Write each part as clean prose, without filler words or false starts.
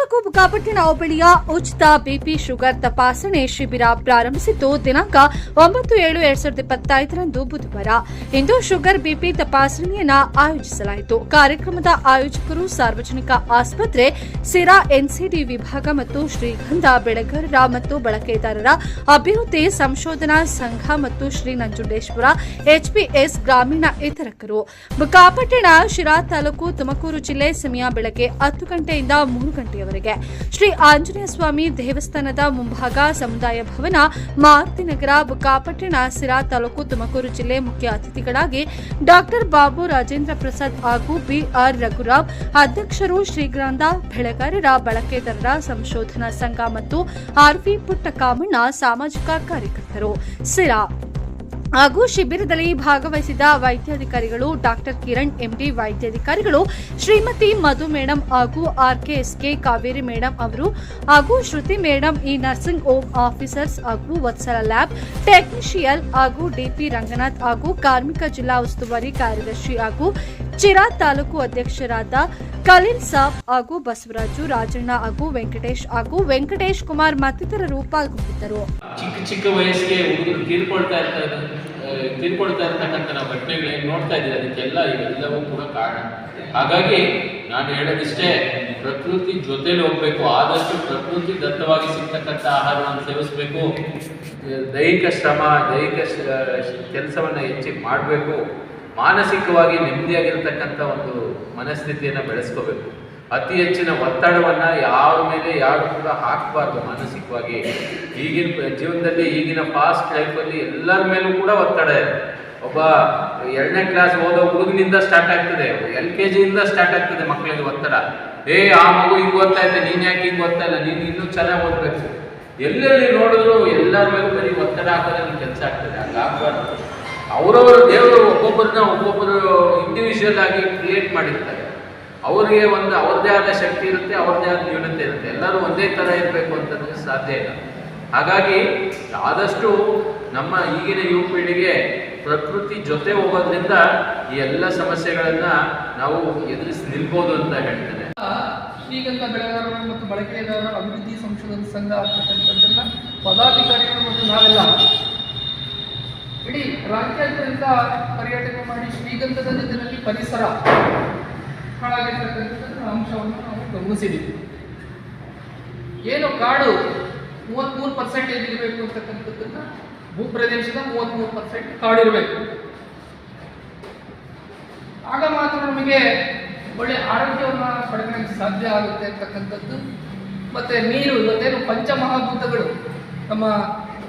ತಾಲೂಕು ಬುಕ್ಕಾಪಟ್ಟಣ ಹೋಬಳಿಯ ಉಚಿತ BP sugar ತಪಾಸಣೆ ಶಿಬಿರ ಪ್ರಾರಂಭಿಸಿದ್ದು ದಿನಾಂಕ 9/7/2025 ಬುಧವಾರ. ಇಂದು ಶುಗರ್ ಬಿಪಿ ತಪಾಸಣೆಯನ್ನು ಆಯೋಜಿಸಲಾಯಿತು. ಕಾರ್ಯಕ್ರಮದ ಆಯೋಜಕರು ಸಾರ್ವಜನಿಕ ಆಸ್ಪತ್ರೆ, ಸಿರಾ ಎನ್ಸಿಡಿ ವಿಭಾಗ ಮತ್ತು ಶ್ರೀಗಂಧ ಬೆಳೆಗಾರರ ಮತ್ತು ಬಳಕೆದಾರರ ಅಭಿವೃದ್ಧಿ ಸಂಶೋಧನಾ ಸಂಘ ಮತ್ತು ಶ್ರೀ ನಂಜುಂಡೇಶ್ವರ ಎಚ್ಪಿಎಸ್ ಗ್ರಾಮೀಣ ವಿತರಕರು. ಬುಕ್ಕಾಪಟ್ಟಣ ಶಿರಾ ತಾಲೂಕು ತುಮಕೂರು ಜಿಲ್ಲೆ ಸಮಯ ಬೆಳಗ್ಗೆ 10 ಗಂಟೆಯಿಂದ 3 ಗಂಟೆಯವರೆಗೆ. ಶ್ರೀ ಆಂಜನೇಯ ಸ್ವಾಮಿ ದೇವಸ್ಥಾನದ ಮುಂಭಾಗ ಸಮುದಾಯ ಭವನ, ಮಾರುತಿನಗರ, ಬುಕ್ಕಾಪಟ್ಟಣ, ಸಿರಾ ತಾಲೂಕು ತುಮಕೂರು ಜಿಲ್ಲೆ. ಮುಖ್ಯ ಅತಿಥಿಗಳಾಗಿ ಡಾಕ್ಟರ್ ಬಾಬು ರಾಜೇಂದ್ರ ಪ್ರಸಾದ್ ಹಾಗೂ ಬಿಆರ್ ರಘುರಾವ್, ಅಧ್ಯಕ್ಷರು ಶ್ರೀಗ್ರಾಂಧ ಬೆಳೆಗಾರರ ಬಳಕೆದಾರರ ಸಂಶೋಧನಾ ಸಂಘ ಮತ್ತು ಆರ್ವಿ ಪುಟ್ಟಕಾಮಣ್ಣ ಸಾಮಾಜಿಕ ಕಾರ್ಯಕರ್ತರು, ಸಿರಾ. ಹಾಗೂ ಶಿಬಿರದಲ್ಲಿ ಭಾಗವಹಿಸಿದ ವೈದ್ಯಾಧಿಕಾರಿಗಳು ಡಾಕ್ಟರ್ ಕಿರಣ್ ಎಂಡಿ, ವೈದ್ಯಾಧಿಕಾರಿಗಳು ಶ್ರೀಮತಿ ಮಧು ಮೇಡಂ ಹಾಗೂ ಆರ್ಕೆಎಸ್ಕೆ ಕಾವೇರಿ ಮೇಡಂ ಅವರು ಹಾಗೂ ಶ್ರುತಿ ಮೇಡಂ, ಈ ನರ್ಸಿಂಗ್ ಹೋಮ್ ಆಫೀಸರ್ಸ್ ಹಾಗೂ ವತ್ಸಲ ಲ್ಯಾಬ್ ಟೆಕ್ನಿಷಿಯನ್ ಹಾಗೂ ಡಿಪಿ ರಂಗನಾಥ್ ಹಾಗೂ ಕಾರ್ಮಿಕ ಜಿಲ್ಲಾ ಉಸ್ತುವಾರಿ ಕಾರ್ಯದರ್ಶಿ ಹಾಗೂ ಚಿರಾ ತಾಲೂಕು ಅಧ್ಯಕ್ಷರಾದ ಖಲೀಲ್ ಸಾಬ್ ಹಾಗೂ ಬಸವರಾಜು, ರಾಜಣ್ಣ ಹಾಗೂ ವೆಂಕಟೇಶ್ ಕುಮಾರ್ ಮತ್ತಿತರರು ಪಾಲ್ಗೊಂಡಿದ್ದರು. ಚಿಕ್ಕ ವಯಸ್ಸಿಗೆ ಹುಡುಗರು ತೀರ್ಕೊಳ್ತಾ ಇರ್ತಕ್ಕಂಥ ನಾವು ಘಟನೆಗಳೇನು ನೋಡ್ತಾ ಇದ್ದೀವಿ, ಅದಕ್ಕೆಲ್ಲ ಇವೆಲ್ಲವೂ ಕೂಡ ಕಾರಣ. ಹಾಗಾಗಿ ನಾನು ಹೇಳೋದಿಷ್ಟೇ, ಪ್ರಕೃತಿ ಜೊತೆಲಿ ಹೋಗ್ಬೇಕು. ಆದಷ್ಟು ಪ್ರಕೃತಿ ದತ್ತವಾಗಿ ಸಿಗ್ತಕ್ಕಂಥ ಆಹಾರವನ್ನು ಸೇವಿಸಬೇಕು. ದೈಹಿಕ ಶ್ರಮ, ದೈಹಿಕ ಕೆಲಸವನ್ನು ಹೆಚ್ಚಿಗೆ ಮಾಡಬೇಕು. ಮಾನಸಿಕವಾಗಿ ನೆಮ್ಮದಿಯಾಗಿರ್ತಕ್ಕಂಥ ಒಂದು ಮನಸ್ಥಿತಿಯನ್ನು ಬೆಳೆಸ್ಕೋಬೇಕು. ಅತಿ ಹೆಚ್ಚಿನ ಒತ್ತಡವನ್ನು ಯಾರ ಮೇಲೆ ಯಾರು ಕೂಡ ಹಾಕಬಾರ್ದು. ಮಾನಸಿಕವಾಗಿ ಈಗಿನ ಜೀವನದಲ್ಲಿ, ಈಗಿನ ಫಾಸ್ಟ್ ಲೈಫಲ್ಲಿ ಎಲ್ಲರ ಮೇಲೂ ಕೂಡ ಒತ್ತಡ ಇದೆ. ಒಬ್ಬ 2ನೇ ಕ್ಲಾಸ್ ಓದೋ ಹುಡುಗನಿಂದ ಸ್ಟಾರ್ಟ್ ಆಗ್ತದೆ, LKG ಸ್ಟಾರ್ಟ್ ಆಗ್ತದೆ ಮಕ್ಕಳಿಗೆ ಒತ್ತಡ. ಆ ಮಗು ಹಿಂಗೆ ಓದ್ತಾ ಇದ್ದೆ, ನೀನು ಯಾಕೆ ಹಿಂಗೆ ಓದ್ತಾ ಇಲ್ಲ, ನೀನು ಇನ್ನೂ ಚೆನ್ನಾಗಿ ಓದಬೇಕು. ಎಲ್ಲೆಲ್ಲಿ ನೋಡಿದ್ರು ಎಲ್ಲರ ಮೇಲೂ ಬರೀ ಒತ್ತಡ ಹಾಕೋದು ಕೆಲಸ ಆಗ್ತದೆ. ಹಂಗಾಗಬಾರ್ದು. ಅವರವರು ದೇವರು ಒಬ್ಬೊಬ್ಬರು ಇಂಡಿವಿಜುವಲ್ ಆಗಿ ಕ್ರಿಯೇಟ್ ಮಾಡಿರ್ತಾರೆ. ಅವರಿಗೆ ಒಂದು ಅವ್ರದ್ದೇ ಆದ ಶಕ್ತಿ ಇರುತ್ತೆ, ಅವ್ರದ್ದೇ ಆದ ನ್ಯೂನತೆ ಇರುತ್ತೆ. ಎಲ್ಲರೂ ಒಂದೇ ಥರ ಇರಬೇಕು ಅಂತಂದರೆ ಸಾಧ್ಯ ಇಲ್ಲ. ಹಾಗಾಗಿ ಆದಷ್ಟು ನಮ್ಮ ಈಗಿನ ಯುವ ಪೀಳಿಗೆ ಪ್ರಕೃತಿ ಜೊತೆ ಹೋಗೋದ್ರಿಂದ ಈ ಎಲ್ಲ ಸಮಸ್ಯೆಗಳನ್ನು ನಾವು ಎದುರಿಸಿ ನಿಲ್ಬೋದು ಅಂತ ಹೇಳ್ತೇನೆ. ಶ್ರೀಗಂಧ ಬೆಳೆಗಾರರು ಮತ್ತು ಬಳಕೆದಾರರ ಅಭಿವೃದ್ಧಿ ಸಂಶೋಧನಾ ಸಂಘ ಆಗ್ತಕ್ಕಂಥದ್ದೆಲ್ಲ ಪದಾಧಿಕಾರಿಗಳು ಮತ್ತು ನಾವೆಲ್ಲ ಇಡೀ ರಾಜ್ಯಾದ್ಯಂತ ಪರ್ಯಟನೆ ಮಾಡಿ ಶ್ರೀಗಂಧದ ಜೊತೆಯಲ್ಲಿ ಪರಿಸರ ಹಾಳಾಗಿರ್ತಕ್ಕಂಥ ಅಂಶವನ್ನು ನಾವು ಗಮನಿಸಿದ್ದೀವಿ. ಏನು ಕಾಡು 33% ಇರಬೇಕು ಅಂತಕ್ಕಂಥದ್ದನ್ನು, ಭೂಪ್ರದೇಶದ 33% ಕಾಡಿರಬೇಕು. ಆಗ ಮಾತ್ರ ನಮಗೆ ಒಳ್ಳೆ ಆರೋಗ್ಯವನ್ನು ಪಡೆಯೋಕ್ಕೆ ಸಾಧ್ಯ ಆಗುತ್ತೆ ಅಂತಕ್ಕಂಥದ್ದು. ಮತ್ತು ನೀರು, ಇವತ್ತೇನು ಪಂಚಮಹಾಭೂತಗಳು ನಮ್ಮ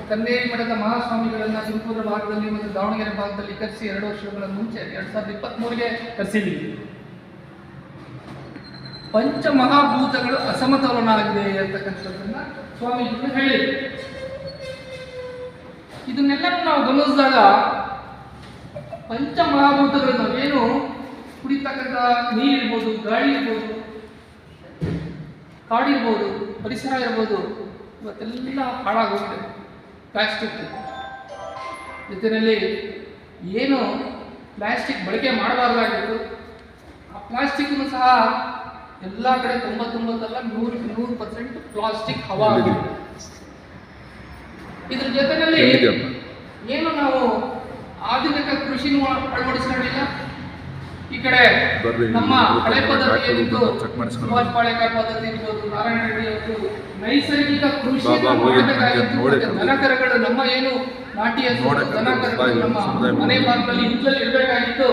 ಕನ್ನೇರಿ ಮಠದ ಮಹಾಸ್ವಾಮಿಗಳನ್ನು ತುಮಕೂರು ಭಾಗದಲ್ಲಿ ಮತ್ತು ದಾವಣಗೆರೆ ಭಾಗದಲ್ಲಿ ಕರೆಸಿ 2 ವರ್ಷಗಳ ಮುಂಚೆ 2023ಗೆ ಕರೆಸಿದ್ದೀವಿ. ಪಂಚಮಹಾಭೂತಗಳು ಅಸಮತೋಲನ ಆಗಿದೆ ಅಂತಕ್ಕಂಥದ್ದನ್ನು ಸ್ವಾಮೀಜಿಗಳು ಹೇಳಿದರು. ಇದನ್ನೆಲ್ಲರೂ ನಾವು ಗಮನಿಸಿದಾಗ ಪಂಚಮಹಾಭೂತಗಳು ನಾವೇನು ಕುಡಿತಕ್ಕಂಥ ನೀರಿರ್ಬೋದು, ಗಾಳಿ ಇರ್ಬೋದು, ಕಾಡಿರ್ಬೋದು, ಪರಿಸರ ಇರ್ಬೋದು, ಇವತ್ತೆಲ್ಲ ಹಾಳಾಗೋಗಿದೆ. ಪ್ಲಾಸ್ಟಿಕ್ ಜೊತೆಯಲ್ಲಿ ಏನು ಪ್ಲಾಸ್ಟಿಕ್ ಬಳಕೆ ಮಾಡಬಾರ್ದಾಗಿತ್ತು, ಆ ಪ್ಲಾಸ್ಟಿಕ್ನು ಸಹ ಎಲ್ಲ ಕಡೆ 99% ಪ್ಲಾಸ್ಟಿಕ್ ಹವಾ ಆಗಿದೆ. ಇದ್ರ ಜೊತೆಯಲ್ಲಿ ಏನು ನಾವು ಆಧುನಿಕ ಕೃಷಿನೂ ಅಳವಡಿಸಿಕೊಂಡಿಲ್ಲ. ಈ ಕಡೆ ನಮ್ಮ ಹಳೆ ಪದ್ಧತಿ ಏನಿತ್ತು, ಸುಭಾಷ್ ಪಾಳೇಕರ್ ಪದ್ಧತಿ ಇರ್ಬೋದು, ನಾರಾಯಣ ರೆಡ್ಡಿ ಅವರು ನೈಸರ್ಗಿಕ ಕೃಷಿಯನ್ನು ಮಾಡಬೇಕಾಗಿತ್ತು. ದನಕರುಗಳು, ನಮ್ಮ ಏನು ನಾಟಿ ಹಸು ದನಕರುಗಳು ನಮ್ಮ ಮನೆ ಭಾಗದಲ್ಲಿ ಇರಬೇಕಾಗಿತ್ತು.